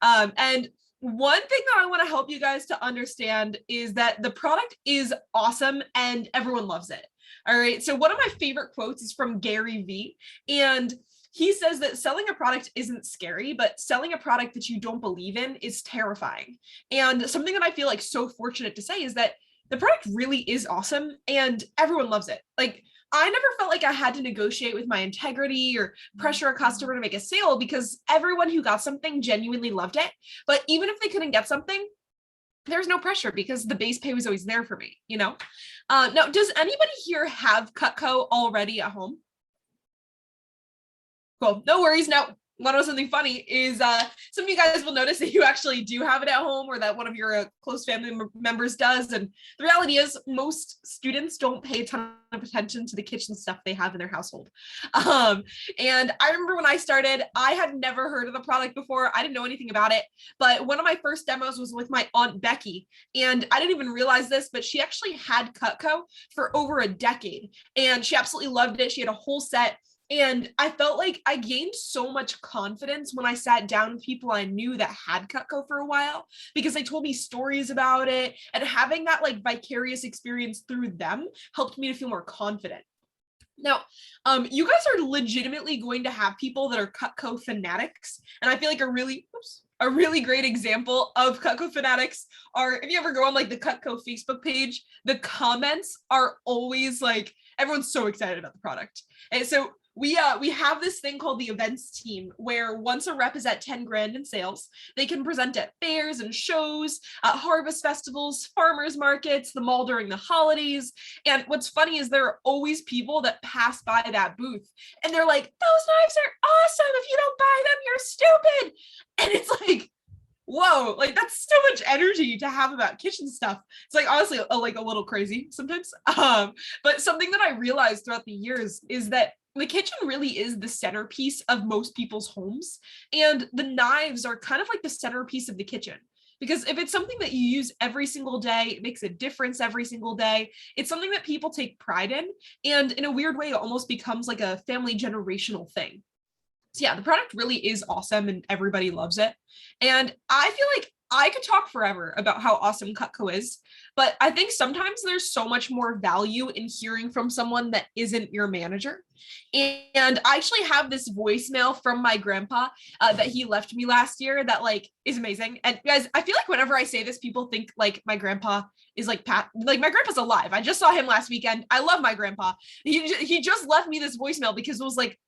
And one thing that I want to help you guys to understand is that the product is awesome and everyone loves it. All right. So one of my favorite quotes is from Gary Vee, and he says that selling a product isn't scary, but selling a product that you don't believe in is terrifying. And something that I feel like so fortunate to say is that the product really is awesome and everyone loves it. Like, I never felt like I had to negotiate with my integrity or pressure a customer to make a sale because everyone who got something genuinely loved it. But even if they couldn't get something, there's no pressure because the base pay was always there for me, you know? Now, does anybody here have Cutco already at home? Cool, no worries. Now, want to know something funny is some of you guys will notice that you actually do have it at home, or that one of your close family members does. And the reality is most students don't pay a ton of attention to the kitchen stuff they have in their household. And I remember when I started, I had never heard of the product before. I didn't know anything about it, but one of my first demos was with my Aunt Becky. And I didn't even realize this, but she actually had Cutco for over a decade and she absolutely loved it. She had a whole set. And I felt like I gained so much confidence when I sat down with people I knew that had Cutco for a while, because they told me stories about it, and having that like vicarious experience through them helped me to feel more confident. Now, you guys are legitimately going to have people that are Cutco fanatics, and I feel like a really great example of Cutco fanatics are, if you ever go on like the Cutco Facebook page, the comments are always like, everyone's so excited about the product. And so we have this thing called the events team, where once a rep is at 10 grand in sales, they can present at fairs and shows, harvest festivals, farmers markets, the mall during the holidays. And what's funny is there are always people that pass by that booth and they're like, those knives are awesome. If you don't buy them, you're stupid. And it's like, whoa, like that's so much energy to have about kitchen stuff. It's like honestly like a little crazy sometimes. But something that I realized throughout the years is that the kitchen really is the centerpiece of most people's homes, and the knives are kind of like the centerpiece of the kitchen. Because if it's something that you use every single day, it makes a difference every single day. It's something that people take pride in a weird way, it almost becomes like a family generational thing. So yeah, the product really is awesome and everybody loves it. And I feel like I could talk forever about how awesome Cutco is, but I think sometimes there's so much more value in hearing from someone that isn't your manager. And I actually have this voicemail from my grandpa that he left me last year that like is amazing. And guys, I feel like whenever I say this, people think like my grandpa is like like my grandpa's alive. I just saw him last weekend. I love my grandpa. He just left me this voicemail because it was like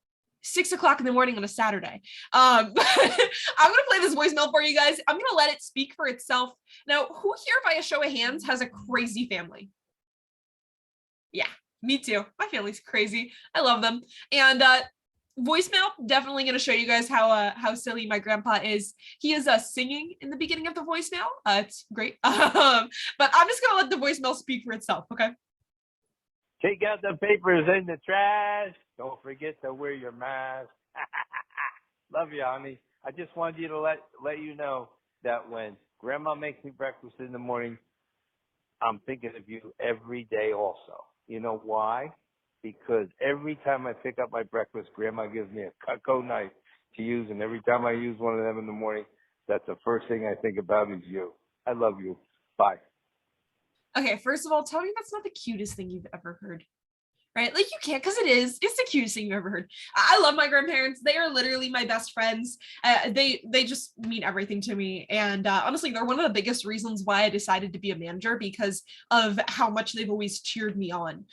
6 o'clock in the morning on a Saturday. I'm gonna play this voicemail for you guys. I'm gonna let it speak for itself. Now, who here by a show of hands has a crazy family? Yeah, me too. My family's crazy. I love them. And voicemail, definitely gonna show you guys how silly my grandpa is. He is singing in the beginning of the voicemail. It's great. But I'm just gonna let the voicemail speak for itself, okay? Take out the papers in the trash. Don't forget to wear your mask. Love you, honey. I just wanted you to let you know that when Grandma makes me breakfast in the morning, I'm thinking of you every day also. You know why? Because every time I pick up my breakfast, Grandma gives me a Cutco knife to use, and every time I use one of them in the morning, that's the first thing I think about is you. I love you. Bye. Okay, first of all, tell me that's not the cutest thing you've ever heard, right? Like you can't, because it is. It's the cutest thing you've ever heard. I love my grandparents. They are literally my best friends. They just mean everything to me. And honestly, they're one of the biggest reasons why I decided to be a manager, because of how much they've always cheered me on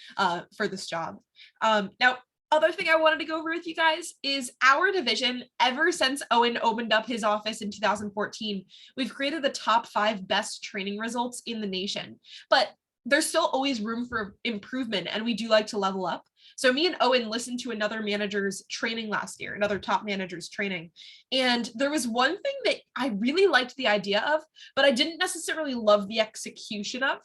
for this job. Now, other thing I wanted to go over with you guys is our division. Ever since Owen opened up his office in 2014, we've created the top 5 best training results in the nation, but there's still always room for improvement, and we do like to level up. So me and Owen listened to another manager's training last year, another top manager's training. And there was one thing that I really liked the idea of, but I didn't necessarily love the execution of.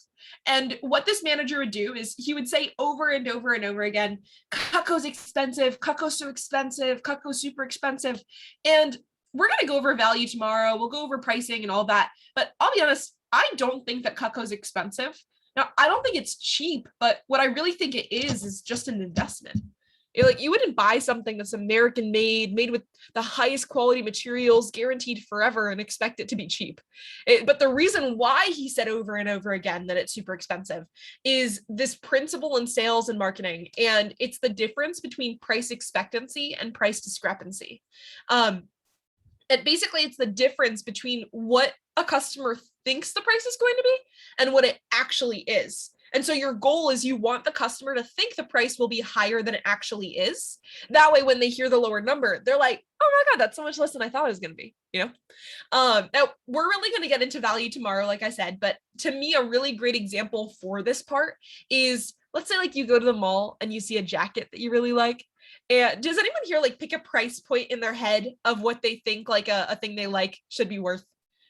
And what this manager would do is he would say over and over and over again, Cutco's expensive, Cutco's so expensive, Cutco's super expensive. And we're going to go over value tomorrow. We'll go over pricing and all that. But I'll be honest, I don't think that Cutco's expensive. Now, I don't think it's cheap, but what I really think it is just an investment. Like you wouldn't buy something that's American made with the highest quality materials, guaranteed forever, and expect it to be cheap. But the reason why he said over and over again that it's super expensive is this principle in sales and marketing, and it's the difference between price expectancy and price discrepancy. And basically, it's the difference between what a customer thinks the price is going to be and what it actually is. And so your goal is you want the customer to think the price will be higher than it actually is. That way, when they hear the lower number, they're like, oh my God, that's so much less than I thought it was going to be, you know? Now, we're really going to get into value tomorrow, like I said, but to me, a really great example for this part is, let's say like you go to the mall and you see a jacket that you really like. And does anyone here like pick a price point in their head of what they think like a thing they like should be worth?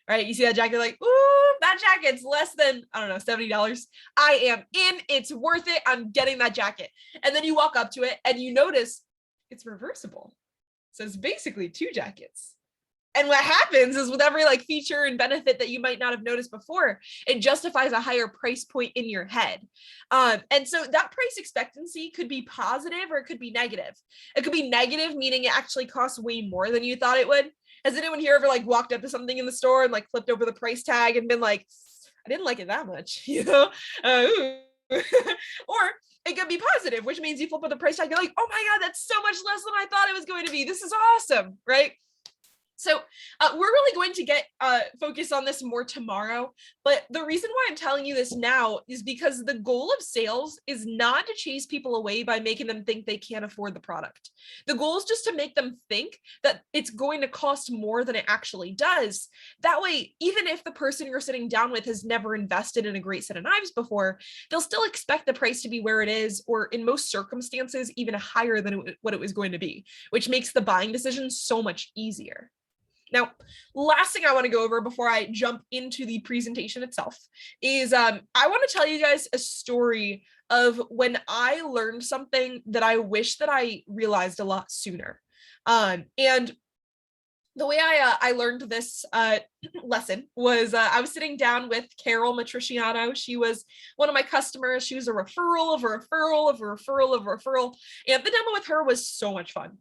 Right? You see that jacket, like, ooh, that jacket's less than, I don't know, $70. I am in, it's worth it. I'm getting that jacket. And then you walk up to it and you notice it's reversible. So it's basically two jackets. And what happens is with every like feature and benefit that you might not have noticed before, it justifies a higher price point in your head. And so that price expectancy could be positive or it could be negative. It could be negative, meaning it actually costs way more than you thought it would. Has anyone here ever like walked up to something in the store and like flipped over the price tag and been like, I didn't like it that much, you know? Or it could be positive, which means you flip over the price tag, you're like, oh my God, that's so much less than I thought it was going to be. This is awesome, right? So we're really going to get focused on this more tomorrow, but the reason why I'm telling you this now is because the goal of sales is not to chase people away by making them think they can't afford the product. The goal is just to make them think that it's going to cost more than it actually does. That way, even if the person you're sitting down with has never invested in a great set of knives before, they'll still expect the price to be where it is, or in most circumstances, even higher than what it was going to be, which makes the buying decision so much easier. Now, last thing I want to go over before I jump into the presentation itself is I want to tell you guys a story of when I learned something that I wish that I realized a lot sooner. And the way I learned this lesson was I was sitting down with Carol Matriciano. She was one of my customers. She was a referral of a referral of a referral of a referral. And the demo with her was so much fun.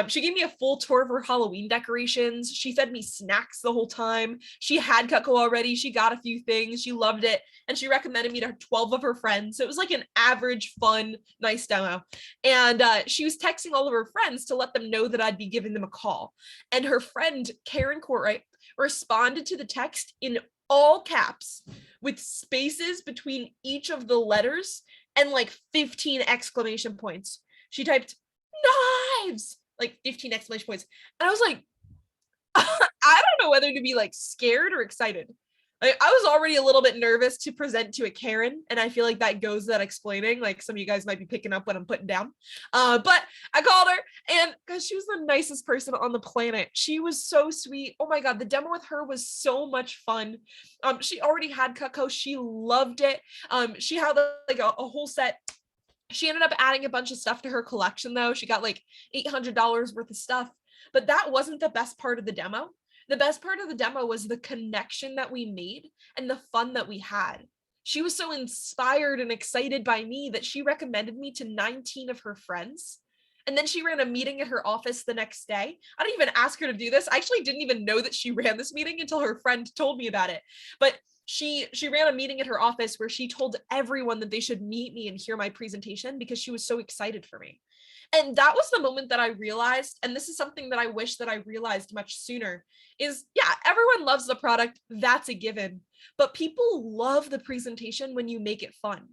She gave me a full tour of her Halloween decorations. She fed me snacks the whole time. She had Cutco already. She got a few things. She loved it. And she recommended me to 12 of her friends. So it was like an average, fun, nice demo. And she was texting all of her friends to let them know that I'd be giving them a call. And her friend, Karen Courtright, responded to the text in all caps with spaces between each of the letters and like 15 exclamation points. She typed knives, like 15 exclamation points. And I was like, I don't know whether to be like scared or excited. Like, I was already a little bit nervous to present to a Karen, and I feel like that goes without explaining. Like some of you guys might be picking up what I'm putting down. But I called her, and because she was the nicest person on the planet. She was so sweet. Oh my God, the demo with her was so much fun. She already had Cutco. She loved it. She had like a whole set. She ended up adding a bunch of stuff to her collection, though. She got like $800 worth of stuff. But that wasn't the best part of the demo. The best part of the demo was the connection that we made and the fun that we had. She was so inspired and excited by me that she recommended me to 19 of her friends. And then she ran a meeting at her office the next day. I didn't even ask her to do this. I actually didn't even know that she ran this meeting until her friend told me about it. But she ran a meeting at her office where she told everyone that they should meet me and hear my presentation because she was so excited for me. And that was the moment that I realized, and this is something that I wish that I realized much sooner, is yeah, everyone loves the product. That's a given. But people love the presentation when you make it fun.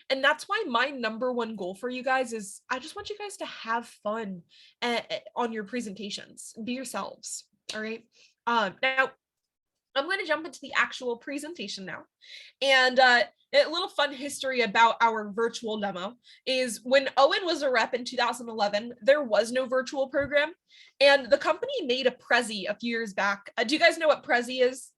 And that's why my number one goal for you guys is I just want you guys to have fun on your presentations. Be yourselves. All right. Now, I'm going to jump into the actual presentation now. And a little fun history about our virtual demo is when Owen was a rep in 2011, there was no virtual program. And the company made a Prezi a few years back. Do you guys know what Prezi is?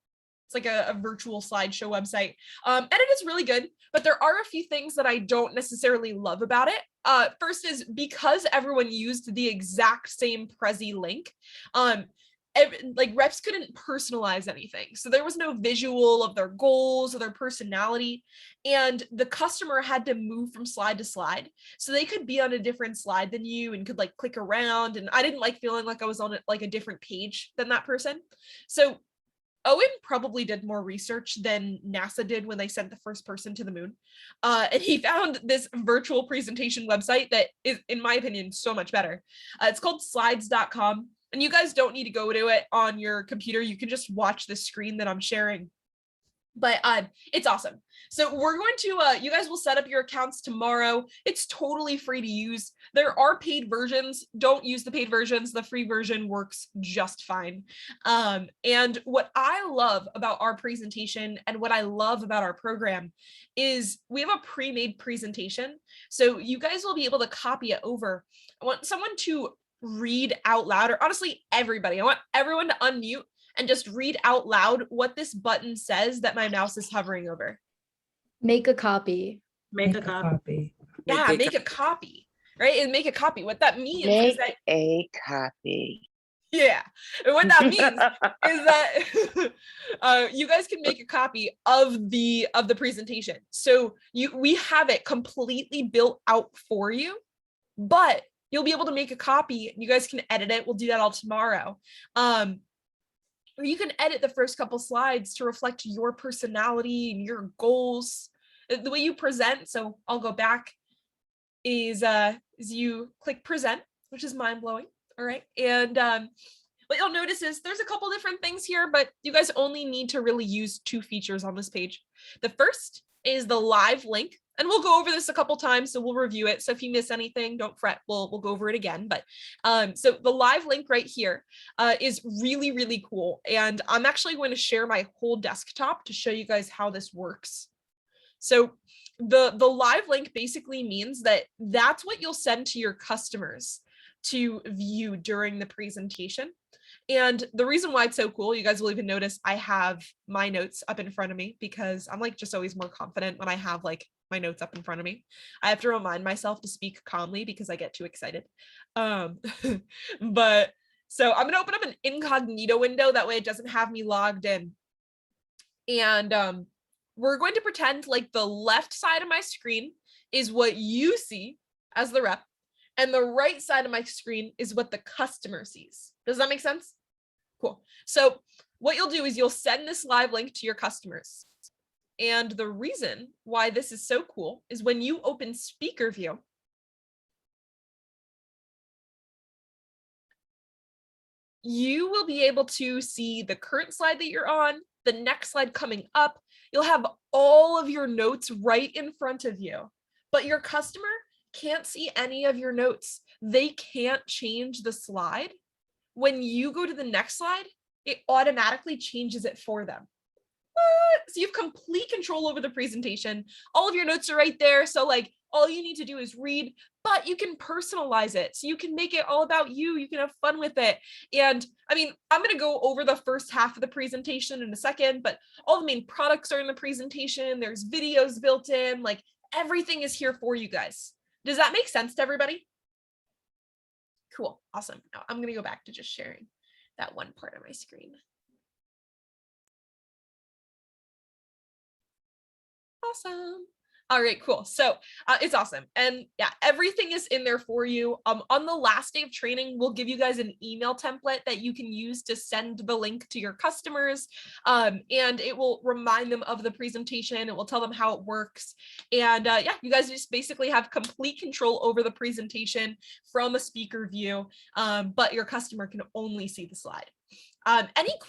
It's like a virtual slideshow website. And it is really good, but there are a few things that I don't necessarily love about it. First is because everyone used the exact same Prezi link, like reps couldn't personalize anything. So there was no visual of their goals or their personality. And the customer had to move from slide to slide. So they could be on a different slide than you and could like click around. And I didn't like feeling like I was on like a different page than that person. So Owen probably did more research than NASA did when they sent the first person to the moon. And he found this virtual presentation website that is, in my opinion, so much better. It's called slides.com. And you guys don't need to go to it on your computer. You can just watch the screen that I'm sharing. But it's awesome. So we're going to, you guys will set up your accounts tomorrow. It's totally free to use. There are paid versions. Don't use the paid versions. The free version works just fine. And what I love about our presentation and what I love about our program is we have a pre-made presentation. So you guys will be able to copy it over. I want someone to read out loud, or honestly, everybody. I want everyone to unmute and just read out loud what this button says that my mouse is hovering over. Make a copy. Make a copy. Yeah, make a copy, right? And make a copy. What that means is Make that a copy. yeah, and what that means is that you guys can make a copy of the presentation. So we have it completely built out for you, but you'll be able to make a copy. You guys can edit it. We'll do that all tomorrow. Or you can edit the first couple slides to reflect your personality and your goals, the way you present. So I'll go back is you click present, which is mind blowing. All right. And what you'll notice is there's a couple different things here, but you guys only need to really use 2 features on this page. The first is the live link. And we'll go over this a couple times, so we'll review it. So if you miss anything, don't fret, we'll go over it again. But so the live link right here is really, really cool. And I'm actually going to share my whole desktop to show you guys how this works. So the live link basically means that that's what you'll send to your customers to view during the presentation. And the reason why it's so cool, you guys will even notice I have my notes up in front of me because I'm like just always more confident when I have like my notes up in front of me. I have to remind myself to speak calmly because I get too excited. But so I'm gonna open up an incognito window. That way it doesn't have me logged in. And we're going to pretend like the left side of my screen is what you see as the rep. And the right side of my screen is what the customer sees. Does that make sense? Cool. So what you'll do is you'll send this live link to your customers. And the reason why this is so cool is when you open speaker view, you will be able to see the current slide that you're on, the next slide coming up. You'll have all of your notes right in front of you, but your customer can't see any of your notes. They can't change the slide. When you go to the next slide, it automatically changes it for them. So you have complete control over the presentation. All of your notes are right there. So like all you need to do is read, but you can personalize it. So you can make it all about you. You can have fun with it. And I mean, I'm going to go over the first half of the presentation in a second, but all the main products are in the presentation. There's videos built in, like everything is here for you guys. Does that make sense to everybody? Cool. Awesome. Now I'm going to go back to just sharing that one part of my screen. Awesome. All right, cool. So it's awesome. And yeah, everything is in there for you. On the last day of training, we'll give you guys an email template that you can use to send the link to your customers. And it will remind them of the presentation. It will tell them how it works. And yeah, you guys just basically have complete control over the presentation from a speaker view, but your customer can only see the slide. Any questions?